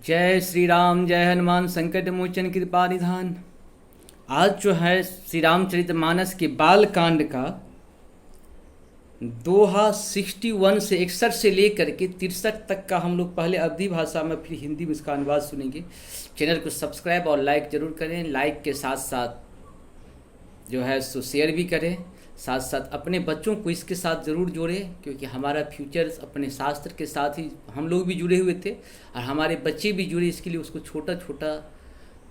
जय श्री राम, जय हनुमान संकट मोचन कृपा निधान। आज जो है श्री रामचरितमानस के बाल कांड का दोहा 61 से 61 से लेकर के 63 तक का हम लोग पहले अवधी भाषा में फिर हिंदी में इसका अनुवाद सुनेंगे। चैनल को सब्सक्राइब और लाइक जरूर करें। लाइक के साथ साथ जो है सो शेयर भी करें। साथ साथ अपने बच्चों को इसके साथ ज़रूर जोड़ें, क्योंकि हमारा फ्यूचर अपने शास्त्र के साथ ही हम लोग भी जुड़े हुए थे और हमारे बच्चे भी जुड़े। इसके लिए उसको छोटा छोटा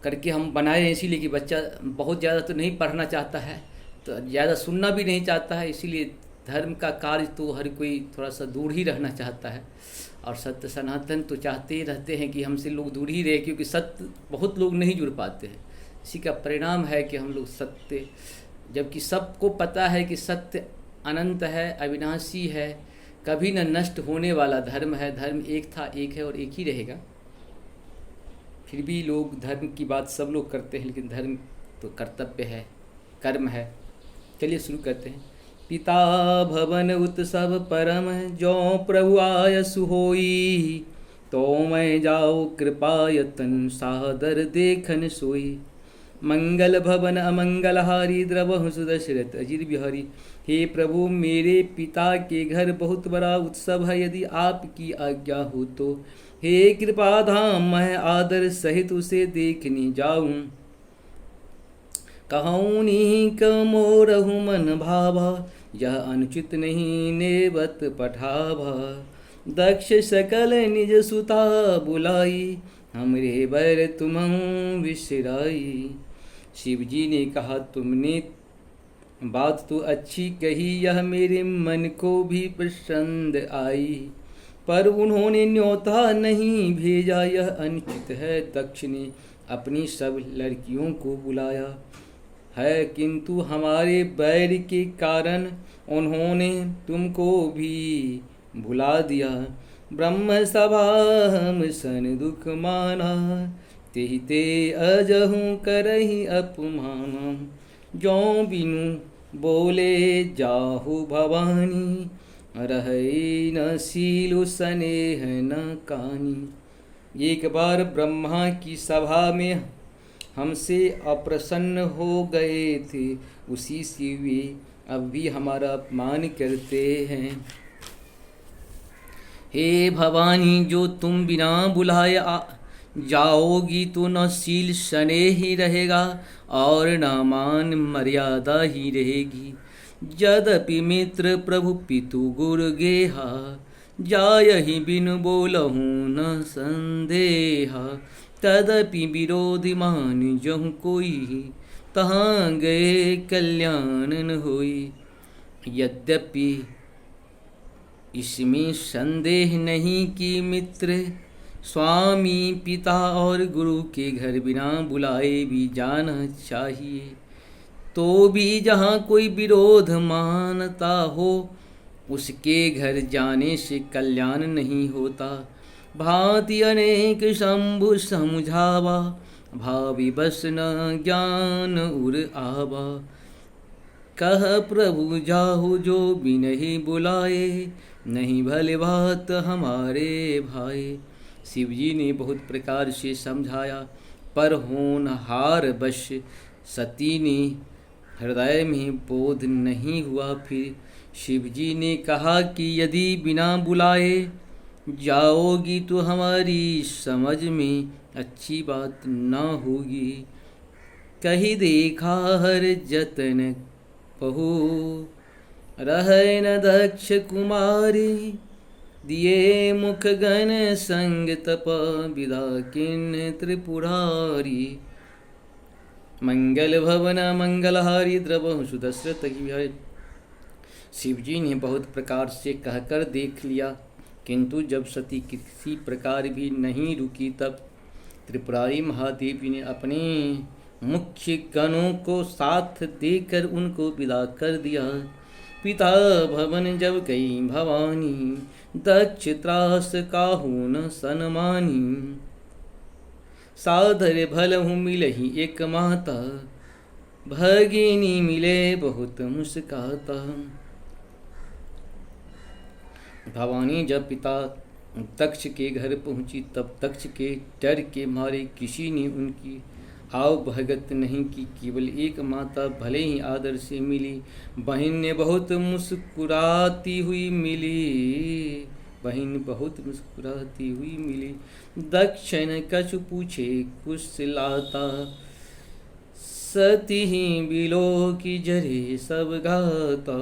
करके हम बनाए हैं, इसीलिए कि बच्चा बहुत ज़्यादा तो नहीं पढ़ना चाहता है, तो ज़्यादा सुनना भी नहीं चाहता है। इसीलिए धर्म का कार्य तो हर कोई थोड़ा सा दूर ही रहना चाहता है, और सत्य सनातन तो चाहते ही रहते हैं कि हमसे लोग दूर ही रहे, क्योंकि सत्य बहुत लोग नहीं जुड़ पाते हैं। इसी का परिणाम है कि हम लोग सत्य, जबकि सबको पता है कि सत्य अनंत है, अविनाशी है, कभी न नष्ट होने वाला धर्म है। धर्म एक था, एक है और एक ही रहेगा। फिर भी लोग धर्म की बात सब लोग करते हैं, लेकिन धर्म तो कर्तव्य है, कर्म है। चलिए शुरू करते हैं। पिता भवन उत्सव परम जो प्रभु आय सुहोई, तो मैं जाओ कृपा यतन सादर देखन सोई। मंगल भवन अमंगल हारी द्रवहु सुदशरथ अजिर बिहारी। हे प्रभु, मेरे पिता के घर बहुत बड़ा उत्सव है, यदि आपकी आज्ञा हो तो हे कृपा धाम मैं आदर सहित उसे देखने जाऊं। कहूनी मोरहु मन भाभा, यह अनुचित नहीं नेवत पठाभा। दक्ष सकल निज सुता बुलाई, हमरे बर तुमहु विसराई। शिव जी ने कहा, तुमने बात तो अच्छी कही, यह मेरे मन को भी पसंद आई, पर उन्होंने न्योता नहीं भेजा, यह अनुचित है। दक्ष ने अपनी सब लड़कियों को बुलाया है, किंतु हमारे बैर के कारण उन्होंने तुमको भी भुला दिया। ब्रह्म सभा हम सन दुख माना, तेहि ते अजहूँ करहि अपमाना। जो बिनु बोले जाहु भवानी, रहे न सीलु स्नेह न कानी। एक बार ब्रह्मा की सभा में हमसे अप्रसन्न हो गए थे, उसी से वे अब भी हमारा अपमान करते हैं। हे भवानी, जो तुम बिना बुलाए जाओगी तो न शील स्नेह ही रहेगा और न मान मर्यादा ही रहेगी। यद्यपि मित्र प्रभु पितु गुरु गेहा, जायहि बिनु बोलहु न संदेहा। तदपि विरोधी मान जहु कोई, तहाँ गए कल्याण न होई। यद्यपि इसमें संदेह नहीं कि मित्र, स्वामी, पिता और गुरु के घर बिना बुलाए भी जाना चाहिए, तो भी जहाँ कोई विरोध मानता हो, उसके घर जाने से कल्याण नहीं होता। भांति अनेक शंभु समझावा, भावी बस न ज्ञान उर आवा। कह प्रभु जाहु जो बिनहि बुलाए, नहीं भले बात हमारे भाई। शिव जी ने बहुत प्रकार से समझाया, पर होनहार बश सती ने हृदय में बोध नहीं हुआ। फिर शिव जी ने कहा कि यदि बिना बुलाए जाओगी तो हमारी समझ में अच्छी बात न होगी। कही देखा हर जतन पहु, रहे न दक्ष कुमारी। दिए मुख गण संग तप, विदा किन्न त्रिपुरारी। मंगल भवन मंगलहारी द्रवहु सुदशरथ अजिर। शिव जी ने बहुत प्रकार से कहकर देख लिया, किंतु जब सती किसी प्रकार भी नहीं रुकी, तब त्रिपुरारी महादेव ने अपने मुख्य गणों को साथ देकर उनको विदा कर दिया। पिता भवन जब गई भवानी, दक्ष त्रास काहू न सनमानी। सादर भलहु मिलहि एक माता, भगिनी मिले बहुत मुस्काता। भवानी जब पिता तक्ष के घर पहुंची तब तक्ष के डर के मारे किसी ने उनकी आव भगत नहीं की। केवल एक माता भले ही आदर से मिली, बहन ने बहुत मुस्कुराती हुई मिली, बहन बहुत मुस्कुराती हुई मिली। दक्षिण कछु पूछे कुशलाता, सती ही बिलो की जरे सब गाता।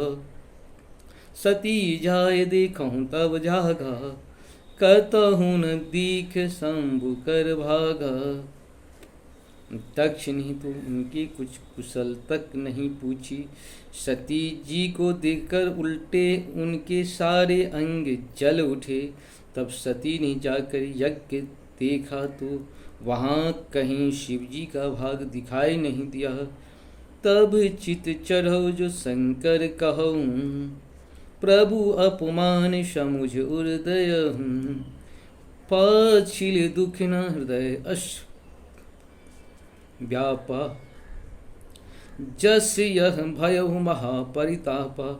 सती जाय देखूं तब जागा, कतहु न दीख शंभु कर भागा। दक्ष ने तो उनकी कुछ कुशल तक नहीं पूछी। सती जी को देखकर उल्टे उनके सारे अंग जल उठे। तब सती ने जाकर यज्ञ देखा तो वहाँ कहीं शिवजी का भाग दिखाई नहीं दिया। तब चित चढ़ो जो शंकर कहूँ, प्रभु अपमान समुझ उदय हूँ। पाछिल दुख न हृदय अश व्यापा, जस यह भयहु महापरितापा।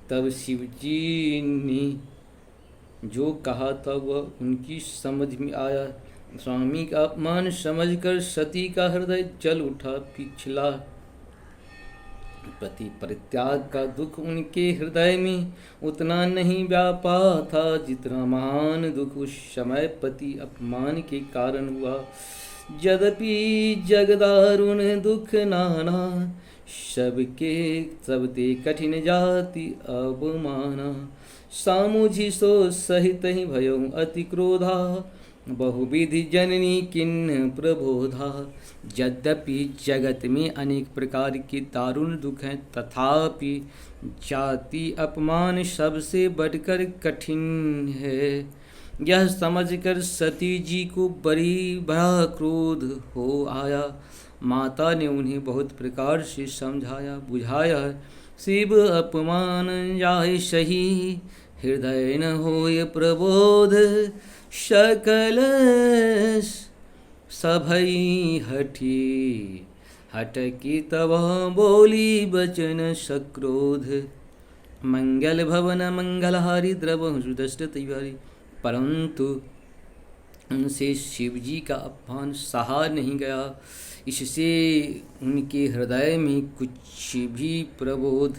तब शिवजी ने जो कहा था वह उनकी समझ में आया। स्वामी का अपमान समझकर सती का हृदय जल उठा। पिछला पति परित्याग का दुख उनके हृदय में उतना नहीं व्यापा था जितना महान दुख उस समय पति अपमान के कारण हुआ। यद्यपि जगदारुण दुख नाना, सबके सबते कठिन जाति अवमाना। सामुझि सो सहित ही भयो अति क्रोधा, बहुविधि जननी किन्न प्रबोधा। यद्यपि जगत में अनेक प्रकार के दारुण दुख हैं, तथापि जाति अपमान सबसे बढ़कर कठिन है। यह समझकर सती जी को बड़ा क्रोध हो आया। माता ने उन्हें बहुत प्रकार से समझाया बुझाया। शिव अपमान जाय सही, हृदय न होय प्रबोध। सकल सभई हठी, हटकी तब बोली बचन सक्रोध। मंगल भवन मंगलहारी द्रव सुदष्ट तिवारी। परंतु उनसे शिवजी का अपमान सहा नहीं गया। इससे उनके हृदय में कुछ भी प्रबोध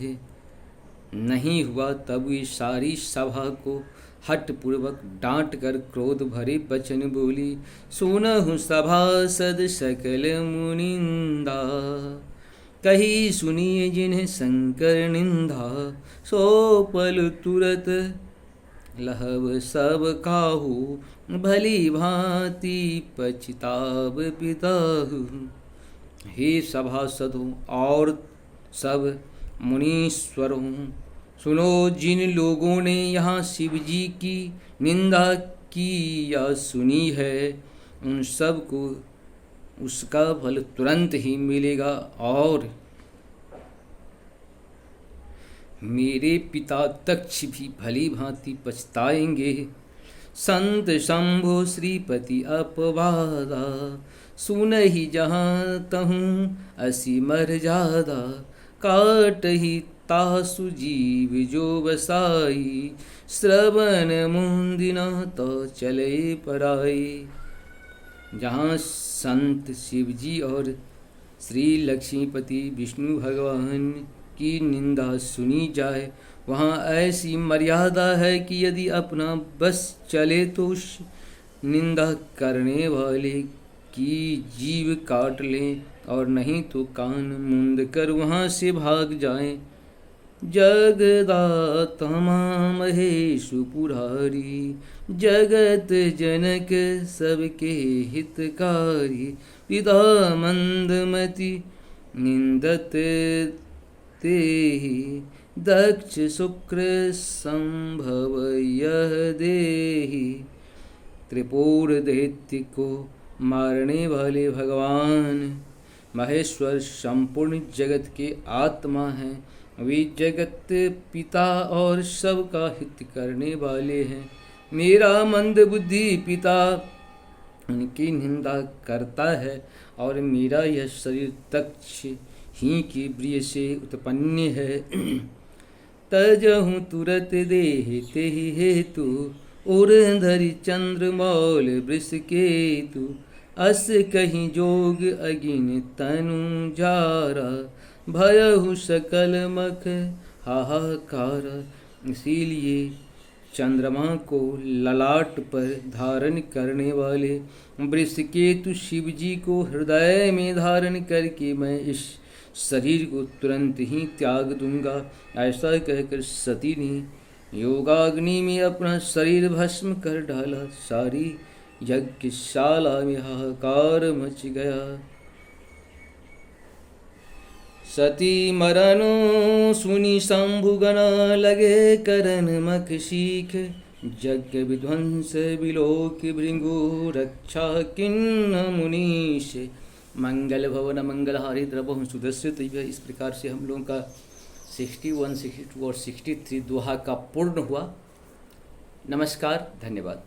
नहीं हुआ। तब वे सारी सभा को हठपूर्वक डांट कर क्रोध भरे वचन बोली। सुनहु सभासद सकल मुनिंदा, कही सुनिए जिन्हें शंकर निंदा। सो पल तुरत लहब सब काहू, भली भांति पछताब पिताहु। हे सभासदों और सब मुनीश्वरों, सुनो, जिन लोगों ने यहाँ शिवजी की निंदा की या सुनी है, उन सब को उसका फल तुरंत ही मिलेगा और मेरे पिता तक्ष भी भली भांति पछताएंगे। संत शंभो श्रीपति अपवादा, सुन ही जहाँ तहूँ असी मर्यादा। काट ही तासु जीव जो बसाई, श्रवण मुंदिना तो चले पराई। जहाँ संत शिवजी और श्री लक्ष्मीपति विष्णु भगवान की निंदा सुनी जाए, वहाँ ऐसी मर्यादा है कि यदि अपना बस चले तो उस निंदा करने वाले की जीव काट लें और नहीं तो कान मूंद कर वहाँ से भाग जाएं। जगदाता महेशु पुरारी, जगत जनक सबके हितकारी। पिता मंदमति निंदत तेहि, दक्ष शुक्र संभव यह देहि। त्रिपुर दैत्य को मारने वाले भगवान महेश्वर संपूर्ण जगत के आत्मा हैं। वे जगत पिता और सबका हित करने वाले हैं। मेरा मंद बुद्धि पिता उनकी निंदा करता है और मेरा यह शरीर तक्ष ही की प्रिय से उत्पन्न है। तजहु तुरत देह तेहि हेतु, उरधरि चंद्रमौल वृषकेतु अस कहीं जोग अगिन तनु जारा भयहु सकल मख हाहाकारा। इसीलिए चंद्रमा को ललाट पर धारण करने वाले वृषकेतु शिव जी को हृदय में धारण करके मैं इस शरीर को तुरंत ही त्याग दूंगा, ऐसा कहकर सती ने योगाग्नि में अपना शरीर भस्म कर डाला। सारी यज्ञशाला में हाहाकार मच गया। सती मरनो सुनी शंभुगण लगे करन मख सीख यज्ञ विध्वंस विलोक भृंगु रक्षा किन्न मुनीश मंगल भवन मंगलहारी द्रवहु सुदर्शित। इस प्रकार से हम लोगों का 61, 62 और 63 दोहा का पूर्ण हुआ। नमस्कार, धन्यवाद।